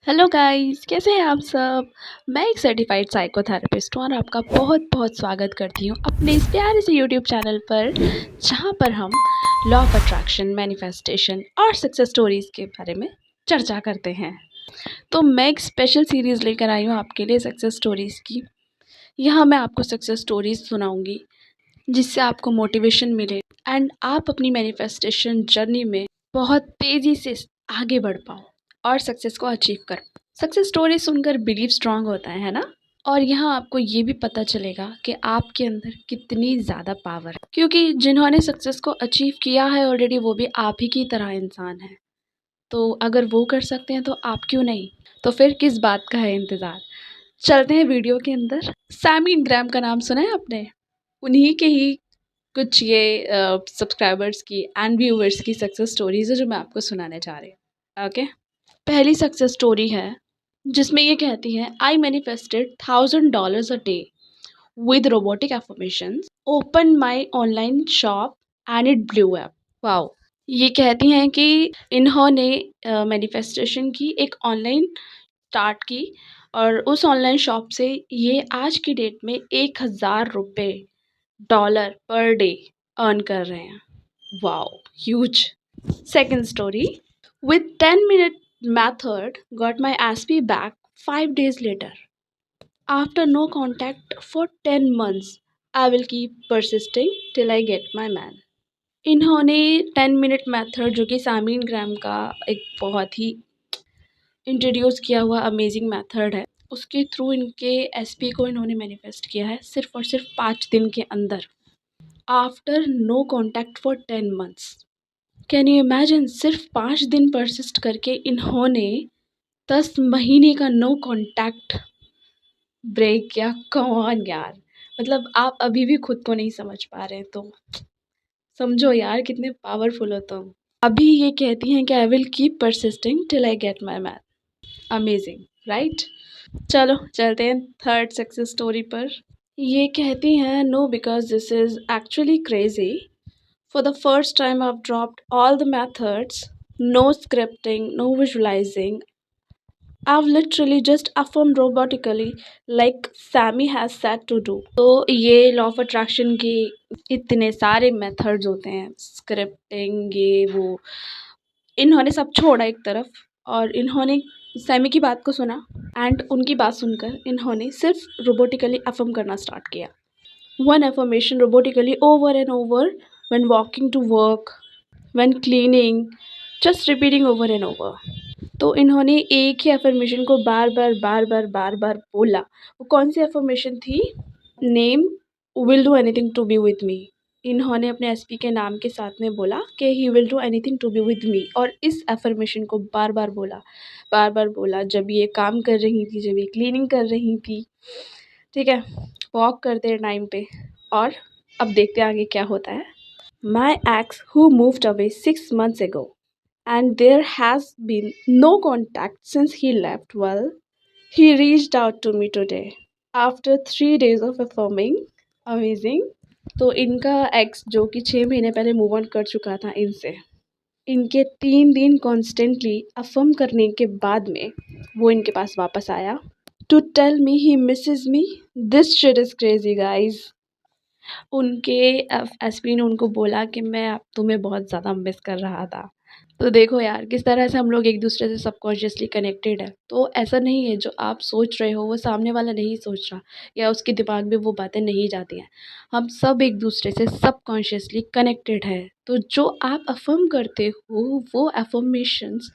Hello guys, कैसे हैं आप सब। मैं एक सर्टिफाइड साइकोथेरेपिस्ट हूँ और आपका बहुत बहुत स्वागत करती हूँ अपने इस प्यारे से यूट्यूब चैनल पर, जहाँ पर हम लॉ ऑफ अट्रैक्शन, मैनिफेस्टेशन और सक्सेस स्टोरीज के बारे में चर्चा करते हैं। तो मैं एक स्पेशल सीरीज़ लेकर आई हूँ आपके लिए सक्सेस स्टोरीज़ की। यहाँ मैं आपको सक्सेस स्टोरीज सुनाऊँगी जिससे आपको मोटिवेशन मिले एंड आप अपनी मैनिफेस्टेशन जर्नी में बहुत तेज़ी से आगे बढ़ पाओ और सक्सेस को अचीव कर। सक्सेस स्टोरी सुनकर बिलीव स्ट्रांग होता है ना। और यहाँ आपको ये भी पता चलेगा कि आपके अंदर कितनी ज़्यादा पावर है, क्योंकि जिन्होंने सक्सेस को अचीव किया है ऑलरेडी वो भी आप ही की तरह इंसान है। तो अगर वो कर सकते हैं तो आप क्यों नहीं। तो फिर किस बात का है इंतज़ार। चलते हैं वीडियो के अंदर। सैमी ग्राम का नाम सुना है आपने। उन्हीं के ही कुछ ये सब्सक्राइबर्स की एंड व्यूअर्स की सक्सेस स्टोरीज है जो मैं आपको सुनाने जा रही हूँ। ओके, पहली सक्सेस स्टोरी है जिसमें ये कहती है, आई manifested $1000 a day with robotic affirmations, open my online shop and it blew up. Wow. ये कहती हैं कि इन्होंने मैनिफेस्टेशन की, एक ऑनलाइन स्टार्ट की और उस ऑनलाइन शॉप से ये आज की डेट में $1000 डॉलर पर डे अर्न कर रहे हैं। Wow, huge. Second story, with 10-minute method got my SP back 5 days later. After no contact for 10 months, I will keep persisting till I get my man. इन्होंने 10 minute method, जो कि सामीन ग्राम का एक बहुत ही इंट्रोड्यूस किया हुआ अमेजिंग मेथड है, उसके थ्रू इनके एसपी को इन्होंने मैनिफेस्ट किया है सिर्फ और सिर्फ 5 दिन के अंदर। After no contact for 10 months. Can you imagine, सिर्फ 5 दिन परसिस्ट करके इन्होंने 10 महीने का नो कॉन्टैक्ट ब्रेक किया। कम ऑन यार, मतलब आप अभी भी खुद को नहीं समझ पा रहे तो समझो यार कितने पावरफुल हो तुम। अभी ये कहती हैं कि I will keep persisting till I get my man. Amazing, right. चलो चलते हैं थर्ड सक्सेस स्टोरी पर। ये कहती हैं, no because this is actually crazy. For the first time, I've dropped all the methods, no scripting, no visualizing. I've literally just affirmed robotically like Sammy has said to do. तो ये law of attraction के इतने सारे methods होते हैं, scripting ये वो, इन्होंने सब छोड़ा एक तरफ और इन्होंने सैमी की बात को सुना एंड उनकी बात सुनकर इन्होंने सिर्फ रोबोटिकली अफर्म करना स्टार्ट किया। One affirmation robotically over and over when walking to work, when cleaning, just repeating over and over. तो इन्होंने एक ही अफर्मेशन को बार बार बोला। वो कौन सी अफर्मेशन थी? Name will do anything to be with me. इन्होंने अपने एसपी के नाम के साथ में बोला कि he will do anything to be with me, और इस अफर्मेशन को बार बार बोला जब ये काम कर रही थी, जब ये क्लीनिंग कर रही थी, ठीक है, वॉक करते टाइम पे। और अब देखते हैं आगे क्या होता है। My ex who moved away 6 months ago and there has been no contact since he left, well, he reached out to me today after 3 days of affirming. Amazing. तो इनका एक्स, जो कि 6 महीने पहले मूव ऑन कर चुका था इनसे, इनके 3 दिन कॉन्स्टेंटली अफर्म करने के बाद में वो इनके पास वापस आया to tell me he misses me. This shit is crazy guys. उनके एसपी ने उनको बोला कि मैं अब तुम्हें बहुत ज़्यादा मिस कर रहा था। तो देखो यार किस तरह से हम लोग एक दूसरे से सबकॉन्शियसली कनेक्टेड है। तो ऐसा नहीं है जो आप सोच रहे हो वो सामने वाला नहीं सोच रहा, या उसके दिमाग में वो बातें नहीं जाती हैं। हम सब एक दूसरे से सबकॉन्शियसली कनेक्टेड है। तो जो आप अफर्म करते हो वो अफर्मेशंस,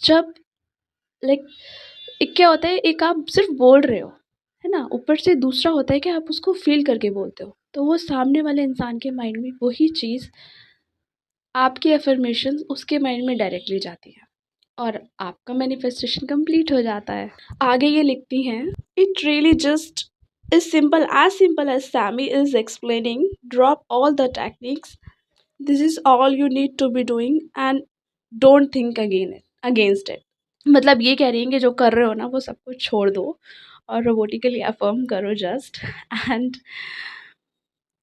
जब लाइक एक क्या होता है, एक आप सिर्फ बोल रहे हो है ना, ऊपर से दूसरा होता है कि आप उसको फील करके बोलते हो। तो वो सामने वाले इंसान के माइंड में वही चीज़, आपकी अफर्मेशंस उसके माइंड में डायरेक्टली जाती है और आपका मैनिफेस्टेशन कंप्लीट हो जाता है। आगे ये लिखती हैं, it really just is simple as Sammy is explaining, drop all the techniques, this is all you need to be doing and don't think against it. मतलब ये कह रही हैं कि जो कर रहे हो ना वो सब कुछ छोड़ दो और रोबोटिकली अफर्म करो जस्ट। एंड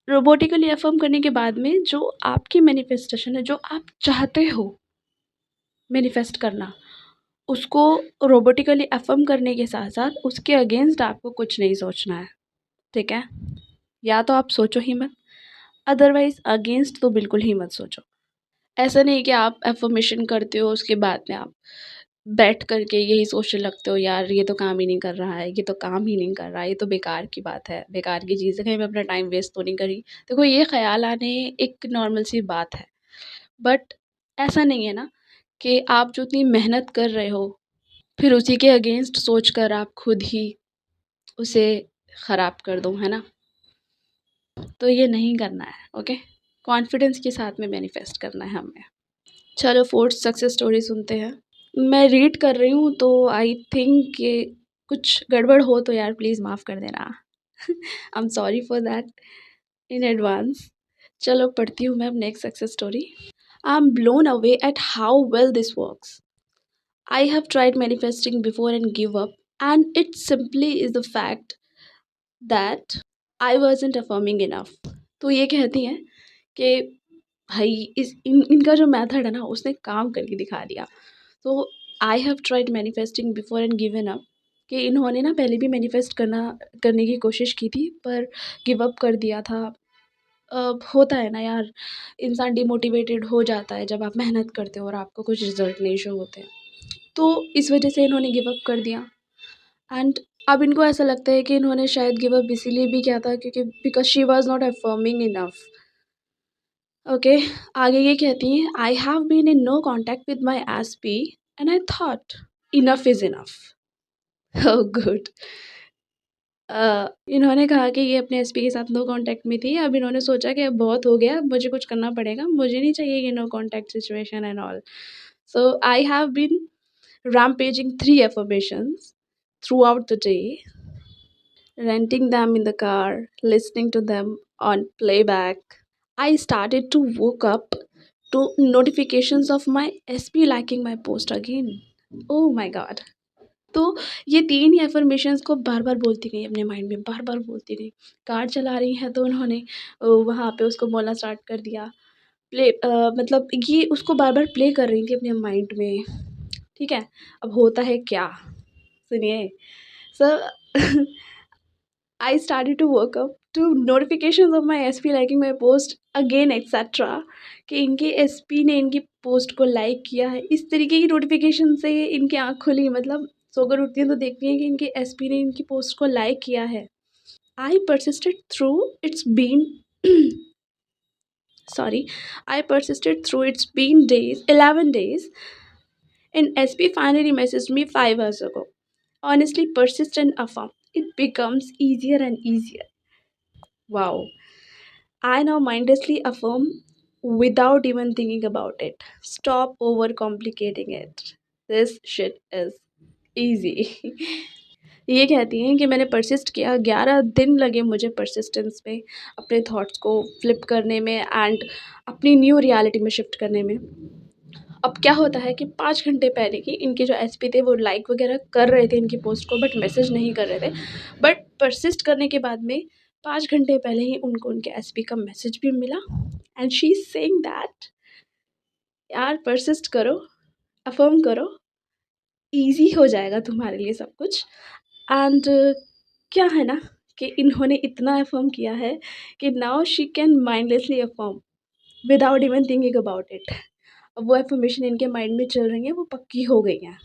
रोबोटिकली अफर्म करने के बाद में जो आपकी मैनिफेस्टेशन है, जो आप चाहते हो मैनिफेस्ट करना, उसको रोबोटिकली अफ़र्म करने के साथ-साथ उसके अगेंस्ट आपको कुछ नहीं सोचना है, ठीक है? या तो आप सोचो ही मत, अदरवाइज़ अगेंस्ट तो बिल्कुल ही मत सोचो। ऐसा नहीं कि आप अफ़र्मेशन करते हो उसके बाद में आप बैठ कर के यही सोचने लगते हो, यार ये तो काम ही नहीं कर रहा है, ये तो काम ही नहीं कर रहा है, ये तो बेकार की बात है, बेकार की चीज़ है, कहीं मैं अपना टाइम वेस्ट तो नहीं कर रही। देखो ये ख़्याल आने एक नॉर्मल सी बात है, बट ऐसा नहीं है ना कि आप जो इतनी मेहनत कर रहे हो, फिर उसी के अगेंस्ट सोच कर आप खुद ही उसे ख़राब कर दो, है ना? तो ये नहीं करना है, ओके? कॉन्फिडेंस के साथ में मैनिफेस्ट करना है हमें। चलो 4th सक्सेस स्टोरी सुनते हैं। मैं रीड कर रही हूँ तो आई थिंक कि कुछ गड़बड़ हो तो यार प्लीज़ माफ़ कर देना। I am sorry for that in advance. चलो पढ़ती हूँ मैं अब next success story. I am blown away at how well this works. I have tried manifesting before and give up, and it simply is the fact that I wasn't affirming enough. तो ये कहती हैं कि भाई इनका जो method है ना उसने काम करके दिखा दिया। तो I have tried manifesting before and given up कि इन्होंने ना पहले भी मैनिफेस्ट करने की कोशिश की थी पर गिव अप कर दिया था। होता है ना यार, इंसान डिमोटिवेटेड हो जाता है जब आप मेहनत करते हो और आपको कुछ रिजल्ट नहीं शो होते। तो इस वजह से इन्होंने गिव अप कर दिया एंड अब इनको ऐसा लगता है कि इन्होंने शायद गिव अप इसीलिए भी किया था क्योंकि because she was not affirming enough. Okay, आगे ये कहती हैं I have been in no contact with my SP and I thought enough is enough. Oh good. इन्होंने कहा कि ये अपने एसपी के साथ नो कांटेक्ट में थी, अब इन्होंने सोचा कि अब बहुत हो गया, अब मुझे कुछ करना पड़ेगा, मुझे नहीं चाहिए ये no contact situation and all. So I have been rampaging 3 affirmations throughout the day, renting them in the car, listening to them on playback. I started to woke up to notifications of my SP liking my post again. Oh my god. तो ये 3 ही affirmations को बार-बार बोलती गई अपने mind में, बार-बार बोलती गई। कार चला रही हैं तो उन्होंने वहाँ पे उसको बोलना स्टार्ट कर दिया। मतलब ये उसको बार-बार प्ले कर रही थी अपने माइंड में, ठीक है? अब होता है क्या? सुनिए। सो I started to wake up to notifications of my SP liking my post again etc. कि इनके एसपी ने इनकी पोस्ट को लाइक किया है, इस तरीके की नोटिफिकेशन से इनकी आँख खुली, मतलब सोकर उठती हैं तो देखती हैं कि इनके एसपी ने इनकी पोस्ट को लाइक किया है। आई persisted through it's been sorry, I persisted through it's been days 11 days and SP finally messaged me 5 hours ago. Honestly, persist and affirm. It becomes easier and easier. Wow. I now mindlessly affirm without even thinking about it. Stop overcomplicating it. This shit is easy. ये कहती हैं कि मैंने persist किया, 11 दिन लगे मुझे persistence में, अपने थॉट्स को फ्लिप करने में एंड अपनी न्यू रियलिटी में शिफ्ट करने में। अब क्या होता है कि 5 घंटे पहले ही इनके जो एसपी थे वो लाइक वगैरह कर रहे थे इनकी पोस्ट को, बट मैसेज नहीं कर रहे थे। बट परसिस्ट करने के बाद में 5 घंटे पहले ही उनको उनके एसपी का मैसेज भी मिला and she is saying that यार परसिस्ट करो, अफ़र्म करो, ईज़ी हो जाएगा तुम्हारे लिए सब कुछ। एंड क्या है ना कि इन्होंने इतना अफ़र्म किया है कि now she can mindlessly affirm without even thinking about it. अब वो अफ़र्मेशन इनके माइंड में चल रही हैं, वो पक्की हो गई हैं,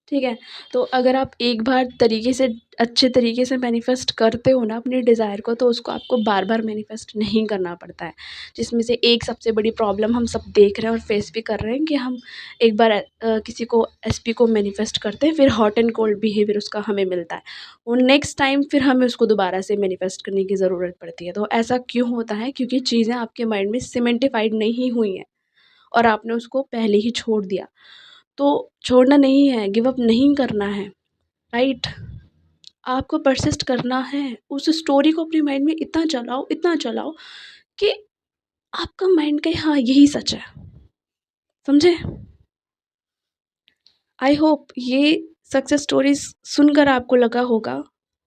ठीक है? तो अगर आप एक बार तरीके से अच्छे तरीके से मैनिफेस्ट करते हो ना अपने डिज़ायर को, तो उसको आपको बार-बार मैनिफेस्ट नहीं करना पड़ता है। जिसमें से एक सबसे बड़ी प्रॉब्लम हम सब देख रहे हैं और फेस भी कर रहे हैं कि हम एक बार किसी को एसपी को मैनिफेस्ट करते हैं, फिर हॉट एंड कोल्ड बिहेवियर उसका हमें मिलता है। वो नेक्स्ट टाइम फिर हमें उसको दोबारा से मैनिफेस्ट करने की ज़रूरत पड़ती है। तो ऐसा क्यों होता है? क्योंकि चीज़ें आपके माइंड में सीमेंटिफ़ाइड नहीं हुई हैं और आपने उसको पहले ही छोड़ दिया। तो छोड़ना नहीं है, गिव अप नहीं करना है, राइट? आपको परसिस्ट करना है। उस स्टोरी को अपने माइंड में इतना चलाओ कि आपका माइंड कहे हाँ, यही सच है। समझे? आई होप ये सक्सेस स्टोरीज़ सुनकर आपको लगा होगा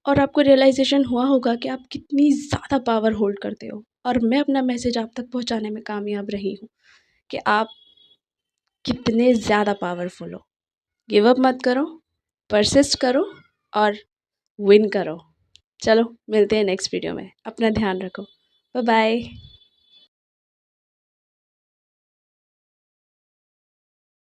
और आपको रियलाइज़ेशन हुआ होगा कि आप कितनी ज़्यादा पावर होल्ड करते हो और मैं अपना मैसेज आप तक पहुँचाने में कामयाब रही हूँ कि आप कितने ज़्यादा पावरफुल हो। गिव अप मत करो, परसिस्ट करो और विन करो। चलो मिलते हैं नेक्स्ट वीडियो में। अपना ध्यान रखो। Bye bye.